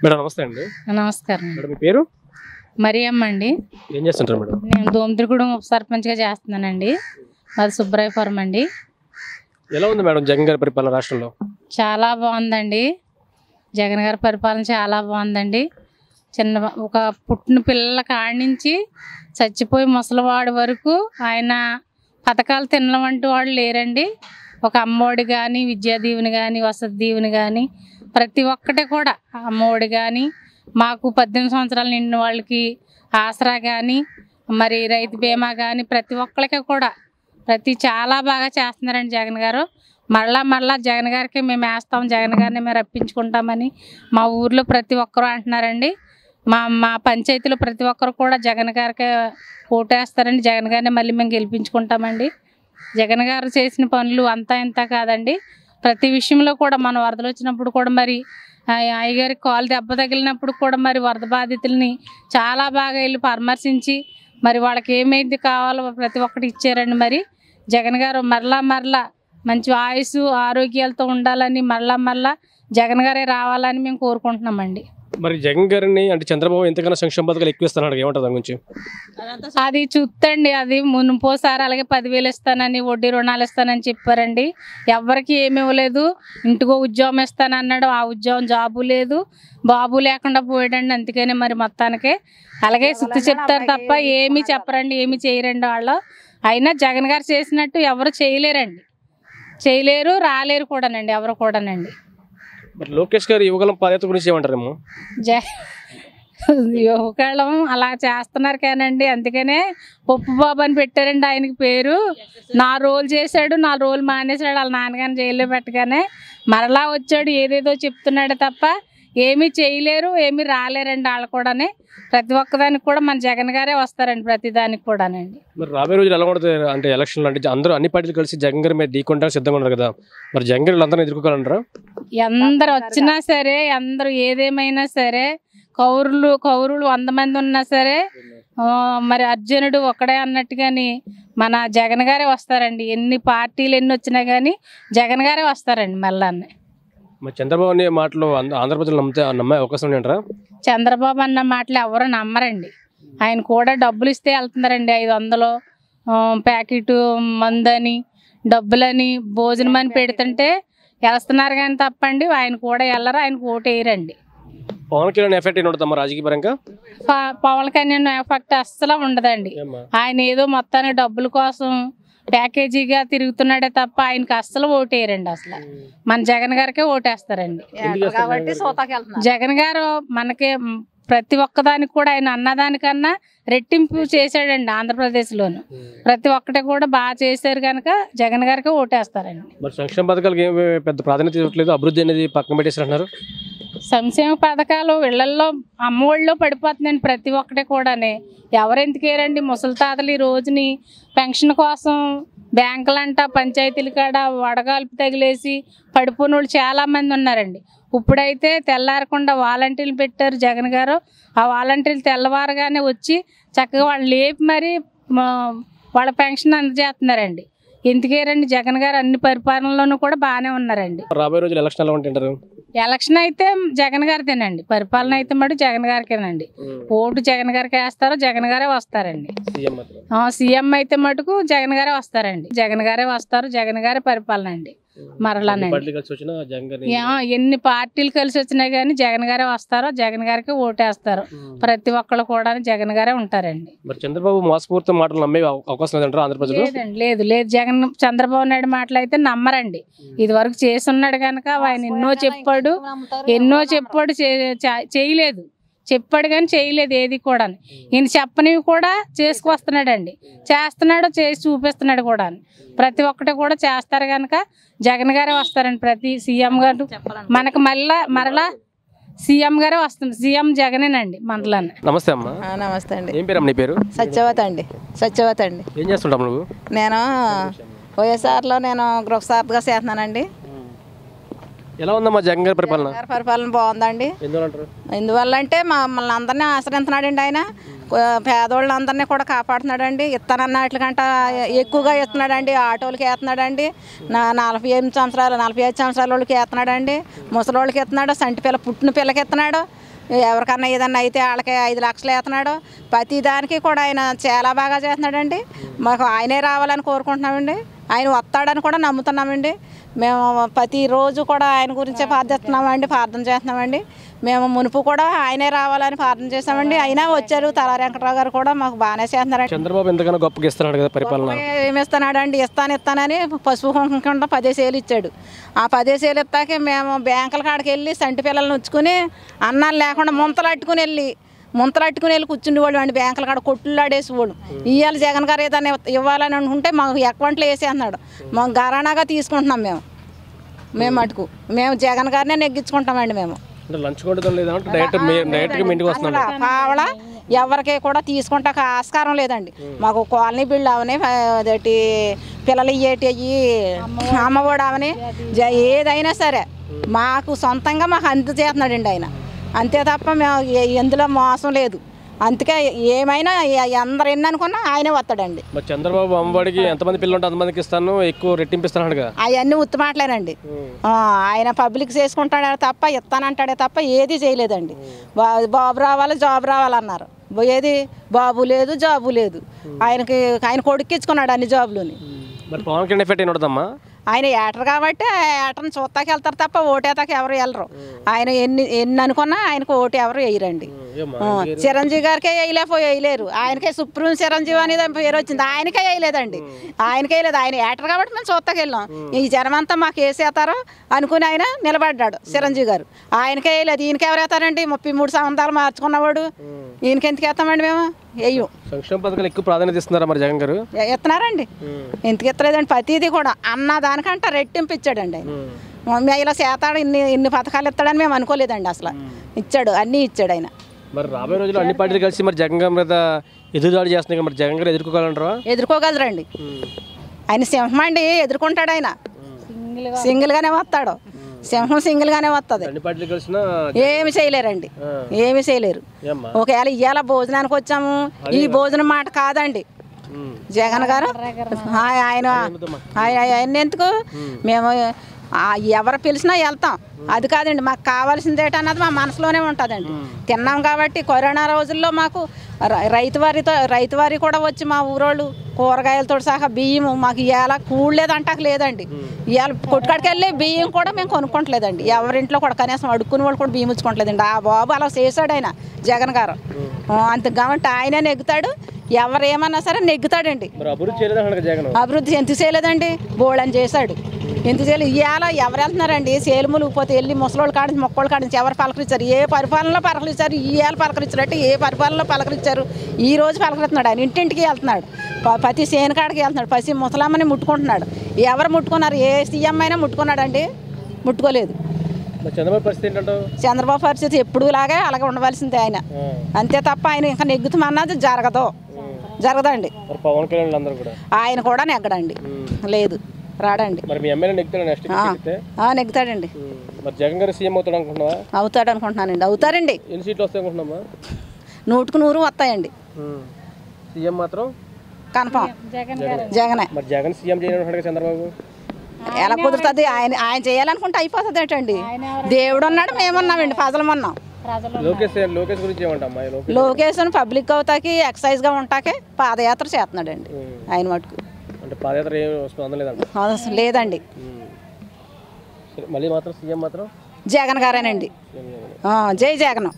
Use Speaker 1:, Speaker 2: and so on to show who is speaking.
Speaker 1: Madam నమస్తే అండి.
Speaker 2: నమస్కారం.
Speaker 1: మేడం మీ పేరు?
Speaker 2: మరియమ్మ అండి.
Speaker 1: ఏం చేస్తుంటారు మేడం?
Speaker 2: నేను దోమతిరిగూడెం ఉప సర్పంచ్గా చేస్తున్నానండి. మాది సుబ్రాయపురం అండి.
Speaker 1: ఎలా ఉంది మేడం జగన్ గారి పరిపాలన రాష్ట్రంలో?
Speaker 2: చాలా బాగుందండి. జగన్ గారి పరిపాలన చాలా బాగుందండి. ఒక పుట్టిన పిల్లల కాడి నుంచి చచ్చిపోయి ముసలివాడి వరకు ఆయన పథకాలు తినవంటి వాళ్ళు లేరండి. ఒక అమ్మఒడి కానీ, విద్యా దీవెని కానీ, వసతి దీవెని కానీ, ప్రతి ఒక్కటి కూడా అమ్మఒడి కానీ, మాకు 18 సంవత్సరాలు నిండిన వాళ్ళకి ఆసరా కానీ, మరి రైతు బీమా కానీ, ప్రతి ఒక్కరికి కూడా చాలా బాగా చేస్తున్నారండి జగన్ గారు. మళ్ళా జగన్ గారికి మేము వేస్తాం, జగన్ గారిని మేము రప్పించుకుంటామని మా ఊర్లో ప్రతి ఒక్కరు అంటున్నారండి. మా పంచాయతీలో ప్రతి ఒక్కరు కూడా జగన్ గారికి ఓటేస్తారండి. జగన్ గారిని మళ్ళీ మేము గెలిపించుకుంటామండి. జగన్ గారు చేసిన పనులు అంతా ఇంత కాదండి. ప్రతి విషయంలో కూడా మన వరదలు వచ్చినప్పుడు కూడా మరి అయ్యగారికి కాలు దెబ్బ తగిలినప్పుడు కూడా మరి వరద బాధితుల్ని చాలా బాగా వెళ్ళి పరామర్శించి మరి వాళ్ళకి ఏమైంది కావాలో ప్రతి ఒక్కటి ఇచ్చారండి. మరి జగన్ గారు మరలా మంచి ఆయుసు ఆరోగ్యాలతో ఉండాలని మరలా జగన్ గారే రావాలని మేము కోరుకుంటున్నామండి.
Speaker 1: మరి జగన్ గారిని అంటే చంద్రబాబు ఎంతకన్నా సంక్షేమ పథకాలు ఎక్కువ ఇస్తున్నాడు, ఏమంటారు దాని గురించి?
Speaker 2: అది చూస్తండి. అది మునుపోసారి అలాగే 10,000 ఇస్తానని, వడ్డీ రుణాలు ఇస్తానని చెప్పారండి. ఎవరికి ఏమి ఇవ్వలేదు. ఇంటికో ఉద్యోగం ఇస్తానన్నాడు, ఆ ఉద్యోగం జాబు లేదు, బాబు లేకుండా పోయాడండి. అందుకని మరి మొత్తానికి అలాగే సుత్తి చెప్తారు తప్ప ఏమీ చెప్పరండి, ఏమి చేయరండి వాళ్ళు. అయినా జగన్ గారు చేసినట్టు ఎవరు చేయలేరు, రాలేరు కూడానండి, ఎవరు కూడానండి.
Speaker 1: మరి లోకేష్ గారు యువగలం పాదయాత్ర గురించి ఏమంటారేమో?
Speaker 2: యువకాలం అలా చేస్తున్నారు కానండి, అందుకనే పప్పు బాబు అని పెట్టారండి ఆయనకి పేరు. 4 రోజులు చేశాడు, 4 రోజులు మానేశాడు. వాళ్ళ నాన్నగారిని జైల్లో పెట్టగానే మరలా వచ్చాడు, ఏదేదో చెప్తున్నాడు తప్ప ఏమీ చేయలేరు, ఏమీ రాలేరండి వాళ్ళు కూడానే. ప్రతి ఒక్కదానికి కూడా మన జగన్ గారే వస్తారండి, ప్రతి దానికి కూడానండి.
Speaker 1: మరి రాబోయే రోజులు ఎలా ఉంటుంది అంటే ఎలక్షన్లు అంటే అందరూ అన్ని పార్టీలు కలిసి జగన్ గారి మీద ఢీకొనడానికి సిద్ధంగా ఉన్నారు కదా, మరి జగన్ గారు అందరూ ఎదుర్కోగలరా?
Speaker 2: అందరు వచ్చినా సరే, అందరూ ఏదేమైనా సరే, కౌరులు 100 మంది ఉన్నా సరే మరి అర్జునుడు ఒక్కడే అన్నట్టుగాని మన జగన్ గారే వస్తారండి. ఎన్ని పార్టీలు ఎన్ని వచ్చినా కానీ జగన్ గారే వస్తారండి మళ్ళీ.
Speaker 1: మరి చంద్రబాబు అనే మాటలు ఆంధ్రప్రదేశ్ నమ్మే అవకాశం ఏంటారా?
Speaker 2: చంద్రబాబు అన్న మాటలు ఎవరు నమ్మరండి. ఆయన కూడా డబ్బులు ఇస్తే వెళ్తున్నారండి. 500 ప్యాకెట్ మందని, డబ్బులని, భోజనం అని పెడుతుంటే వెళ్తున్నారు కానీ తప్పండి ఆయన కూడా వెళ్ళరు, ఆయనకు ఓటు వేయరండి.
Speaker 1: పవన్ కళ్యాణ్ ఎఫెక్ట్ ఏంటమ్మా రాజకీయ పరంగా?
Speaker 2: పవన్ కళ్యాణ్ ఎఫెక్ట్ అస్సలు ఉండదండి. ఆయన ఏదో మొత్తానికి డబ్బుల కోసం ప్యాకేజీగా తిరుగుతున్నాడే తప్ప ఆయనకి అస్సలు ఓటేయరండి. అసలు మన జగన్ గారికే ఓటేస్తారండి. జగన్ గారు మనకి ప్రతి ఒక్కదానికి కూడా ఆయన అన్నదానికన్నా రెట్టింపు చేశాడండి. ఆంధ్రప్రదేశ్లోను ప్రతి ఒక్కటి కూడా బాగా చేశారు కనుక జగన్ గారికి ఓటేస్తారండి.
Speaker 1: మరి సంక్షేమ పథకాలకి ఏమి పెద్ద ప్రాధాన్యత ఇవ్వట్లేదు, అభివృద్ధి అనేది పక్కన పెట్టేసారంటున్నారు.
Speaker 2: సంక్షేమ పథకాలు ఇళ్లల్లో అమ్మఒడిలో పడిపోతుందండి ప్రతి ఒక్కటి కూడానే. ఎవరెందుకేరండి ముసలి తాతలు ఈ రోజుని పెన్షన్ కోసం బ్యాంకులంట, పంచాయతీల కాడ వడగాల్పు తగిలేసి పడిపోయిన వాళ్ళు చాలామంది ఉన్నారండి. ఇప్పుడైతే తెల్లారకుండా వాలంటీర్లు పెట్టారు జగన్ గారు. ఆ వాలంటీర్లు తెల్లవారుగానే వచ్చి చక్కగా వాళ్ళు లేపి మరి వాళ్ళ పెన్షన్ అందజేస్తున్నారండి. ఎందుకేరండి జగన్ గారు అన్ని పరిపాలనలోనూ కూడా బాగానే ఉన్నారండి.
Speaker 1: రాబోయే రోజులు ఎలక్షన్ ఎలా ఉంటారు?
Speaker 2: ఎలక్షన్ అయితే జగన్ గారిదేనండి, పరిపాలన అయితే మటు జగన్ గారికేనండి. ఓటు జగన్ గారికి వేస్తారో జగన్ గారే వస్తారండి. సీఎం అయితే మటుకు జగన్ గారే వస్తారండి. జగన్ గారే వస్తారు, జగన్ గారే పరిపాలన అండి. మరలానండి ఎన్ని పార్టీలు కలిసి వచ్చినా కానీ జగన్ గారే వస్తారో జగన్ గారికి ఓటేస్తారు. ప్రతి ఒక్కళ్ళు కూడా జగన్ గారే ఉంటారండి.
Speaker 1: చంద్రబాబు మోసపూరిత మాటలు నమ్మే అవకాశం లేదంటారా ఆంధ్రప్రదేశ్లో?
Speaker 2: లేదు. చంద్రబాబు నాయుడు మాటలు అయితే నమ్మరండి. ఇది వరకు చేసి ఉన్నాడు కనుక ఆయన ఎన్నో చెప్పాడు చేయలేదు. చెప్పాడు కానీ చేయలేదు ఏది కూడా. ఈయన చెప్పనివి కూడా చేసుకొస్తున్నాడండి, చేసి చూపిస్తున్నాడు కూడా. ప్రతి ఒక్కటి కూడా చేస్తారు కనుక జగన్ గారే వస్తారండి. ప్రతి సీఎం గారు మనకు మరలా సీఎం గారే వస్తుంది. సీఎం జగనేనండి మనలోనే.
Speaker 1: నమస్తే అమ్మా.
Speaker 3: నమస్తే అండి.
Speaker 1: ఏం పేరు అమ్మ నీ పేరు?
Speaker 3: సత్యవతి అండి.
Speaker 1: ఏం చేస్తుంటావు నువ్వు?
Speaker 3: నేను వైఎస్ఆర్లో గృహసారథిగా చేస్తున్నానండి.
Speaker 1: ఎలా ఉందమ్మా జగన్ గారి పరిపాలన?
Speaker 3: పరిపాలన బాగుందండి. ఎందువల్ల అంటే మమ్మల్ని అందరినీ ఆశ్రయిస్తున్నాడండి ఆయన. పేదోళ్ళందరినీ కూడా కాపాడుతున్నాడండి. ఇస్తానన్న వాటికంటే ఎక్కువగా ఇస్తున్నాడండి. ఆటోలకి వేస్తున్నాడండి, 45 సంవత్సరాల వాళ్ళకి వేస్తున్నాడండి, ముసలి వాళ్ళకి ఇస్తున్నాడు, సంటి పిల్ల పుట్టిన పిల్లకి ఇస్తున్నాడు. ఎవరికన్నా ఏదన్నా అయితే వాళ్ళకి 5 లక్షలు వేస్తున్నాడు. ప్రతి దానికి కూడా ఆయన చాలా బాగా చేస్తున్నాడండి. మాకు ఆయనే రావాలని కోరుకుంటున్నామండి. ఆయన వస్తాడని కూడా నమ్ముతున్నామండి. మేము ప్రతిరోజు కూడా ఆయన గురించే ప్రార్థన చేస్తున్నామండి. మేము మునుపు కూడా ఆయనే రావాలని ప్రార్థన చేస్తామండి. అయినా వచ్చారు. తలా వెంకటరావు గారు కూడా మాకు బాగానే చేస్తున్నారండి.
Speaker 1: చంద్రబాబు ఎంతగానో గొప్పగా ఇస్తున్నాడు కదా పరిపాలన.
Speaker 3: ఏమి ఇస్తున్నాడండి? ఇస్తానని పసుపు కుంకుమ 10 ఏళ్ళు ఇచ్చాడు. ఆ 10 ఏళ్ళు ఇస్తాకే మేము బ్యాంకుల కాడికి వెళ్ళి సంటి పిల్లల్ని ఉంచుకుని అన్నాలు లేకుండా ముంతలట్టుకుని వెళ్ళి కూర్చుండేవాళ్ళు అండి. బ్యాంకుల కాడ కొట్లు ఆడేసేవాళ్ళు. ఇవాళ జగన్ గారు ఏదైనా ఇవ్వాలని అనుకుంటే మాకు అకౌంట్లో వేసి అన్నాడు. మేము గరాణాగా తీసుకుంటున్నాం. మేము మటుకు మేము జగన్ గారినే నెగ్గించుకుంటామండి. మేము పావలా ఎవరికి కూడా తీసుకుంటా ఆస్కారం లేదండి. మాకు కాలనీ బిల్లు అవని అదేటి పిల్లలు ఇయ్యేటి అమ్మఒడి అవని ఏదైనా సరే మాకు సొంతంగా మాకు అందజేస్తున్నాడండి ఆయన. అంతే తప్ప మేము ఎందులో మోసం లేదు. అందుకే ఏమైనా అందరు ఎన్ని అనుకున్నా ఆయనే వస్తాడండి.
Speaker 1: చంద్రబాబు అమ్మఒడికి ఎంతమంది పిల్లలు ఉంటే అంతమందికి ఇస్తాను, ఎక్కువ రెట్టింపిస్తాను కదా.
Speaker 3: అవన్నీ ఉత్తమాటలేనండి. ఆయన పబ్లిక్ చేసుకుంటాడే తప్ప ఇస్తానంటాడే తప్ప ఏది చేయలేదండి. బాబు రావాలి జాబ్ రావాలన్నారు. ఏది బాబు లేదు జాబు లేదు. ఆయన కొడుక్కిచ్చుకున్నాడు అన్ని జాబులని.
Speaker 1: పవన్ కళ్యాణ్ ఎఫెక్ట్ ఏమవుతుందమ్మా?
Speaker 3: ఆయన ఏటర్ కాబట్టి ఏటర్ని చూస్తాకి వెళ్తారు తప్ప ఓటేతాకి ఎవరు వెళ్ళరు. ఆయన ఎన్ని అనుకున్నా ఆయనకు ఓటు ఎవరు వేయరండి. చిరంజీవి గారికే వేయలేరు. ఆయనకే సుప్రీం చిరంజీవి అనేది పేరు వచ్చింది. ఆయనకే వేయలేదండి. ఆయన ఏటర్ కాబట్టి మేము చూస్తాకి వెళ్ళాం. ఈ జనమంతా మాకు వేసేస్తారో అనుకుని ఆయన నిలబడ్డాడు చిరంజీవి గారు. ఆయనకే వేయలేదు. ఈయనకి ఎవరు వేస్తారండి? 33 సంవత్సరాలు మార్చుకున్నవాడు. ఈయనకి ఎందుకు వేస్తామండి? మేము వేయం.
Speaker 1: సంక్షేమ పథకాలు ఎక్కువ ప్రాధాన్యత ఇస్తున్నారా మరి జగన్ గారు?
Speaker 3: ఇస్తున్నారండి. ఎందుకు ఇస్తలేదండి? ప్రతిదీ కూడా అన్నదానికంటే రెట్టింపు ఇచ్చాడండి ఆయన. ఇలా చేతాడు ఇన్ని పథకాలు ఇస్తాడని మేము అనుకోలేదండి. అసలు ఇచ్చాడు, అన్నీ ఇచ్చాడు ఆయన.
Speaker 1: మరి రాబోయే రోజుల్లో అన్ని పార్టీలు కలిసి మరి జగన్ గారి మీద ఎదురుదాడి చేస్తున్నాయి. మరి జగన్ గారు ఎదుర్కోగలరా?
Speaker 3: ఎదుర్కోగలరండి. ఆయన సింహం అండి. ఎదుర్కొంటాడు ఆయన. సింగిల్గానే వస్తాడు. సింహం సింగిల్గానే వస్తుంది. ఏమి చేయలేరండి. ఏమి చేయలేరు. ఒకవేళ ఇవాళ భోజనానికి వచ్చాము, ఈ భోజనం మాట కాదండి జగన్ గారు. ఆయన ఎందుకు మేము ఎవరు పిలిచినా వెళ్తాం. అది కాదండి, మాకు కావాల్సింది ఏంటన్నది మా మనసులోనే ఉంటుందండి. తిన్నాం కాబట్టి కరోనా రోజుల్లో మాకు రైతు వారి కూడా వచ్చి మా ఊరోళ్ళు కూరగాయలతో సహా బియ్యం మాకు ఇవాళ కూడలేదంటాక లేదండి. ఇవాళ కొట్టుకాడికి వెళ్ళి బియ్యం కూడా మేము కొనుక్కోవట్లేదండి. ఎవరింట్లో కూడా కనీసం అడుక్కుని వాళ్ళు కూడా బియ్యం ఇచ్చుకోవట్లేదండి. ఆ బాబు అలా చేశాడు ఆయన జగన్ గారు. అంత కాబట్టి ఆయనే నెగ్గుతాడు. ఎవరు ఏమన్నా సరే నెగ్గుతాడండి. అభివృద్ధి ఎందుకు చేయలేదండి? బోళ్ళని చేశాడు. ఎందుకు చేయలేదు? ఇవాళ ఎవరు వెళ్తున్నారండి? సేలుములు పోతే వెళ్ళి ముసలోళ్ళు కాడించి మొక్కలు కాడించి ఎవరు పలకరించారు? ఏ పరిపాలనలో పలకరించారు? ఇవాళ పలకరించారంటే ఏ పరిపాలనలో పలకరించారు? ఈ రోజు పలకరిస్తున్నాడు ఆయన. ఇంటింటికి వెళ్తున్నాడు. ప్రతి సేను కాడికి వెళ్తున్నాడు. ప్రతి ముసలమ్మని ముట్టుకుంటున్నాడు. ఎవరు ముట్టుకున్నారు? ఏ సీఎం అయినా ముట్టుకున్నాడండి? ముట్టుకోలేదు. చంద్రబాబు పరిస్థితి ఎప్పుడు లాగే అలాగే ఉండవలసిందే ఆయన. అంతే తప్ప ఆయన ఇంకా నెగ్గుతామన్నది జరగదండి. ఆయన కూడా నెగ్గడండి. లేదు, రాడండి. నెగ్గుతాడండి. అవుతాడు అనుకుంటున్నానండి. అవుతారండి. 100కు 100 వస్తాయండి. కన్ఫామ్ జగనే.
Speaker 1: చంద్రబాబు
Speaker 3: ఎలా కుదురుతుంది? ఆయన చేయాలనుకుంటే అయిపోతుంది ఏంటండి? దేవుడు ఉన్నాడు, మేమున్నామండి, ప్రజలు ఉన్నాం. లోకేషన్ పబ్లిక్ అవుతాకి ఎక్సైజ్గా ఉంటాకే పాదయాత్ర చేస్తున్నాడండి ఆయన మటుకు. లేదండి. జగన్ గారేనండి. జై జగన్.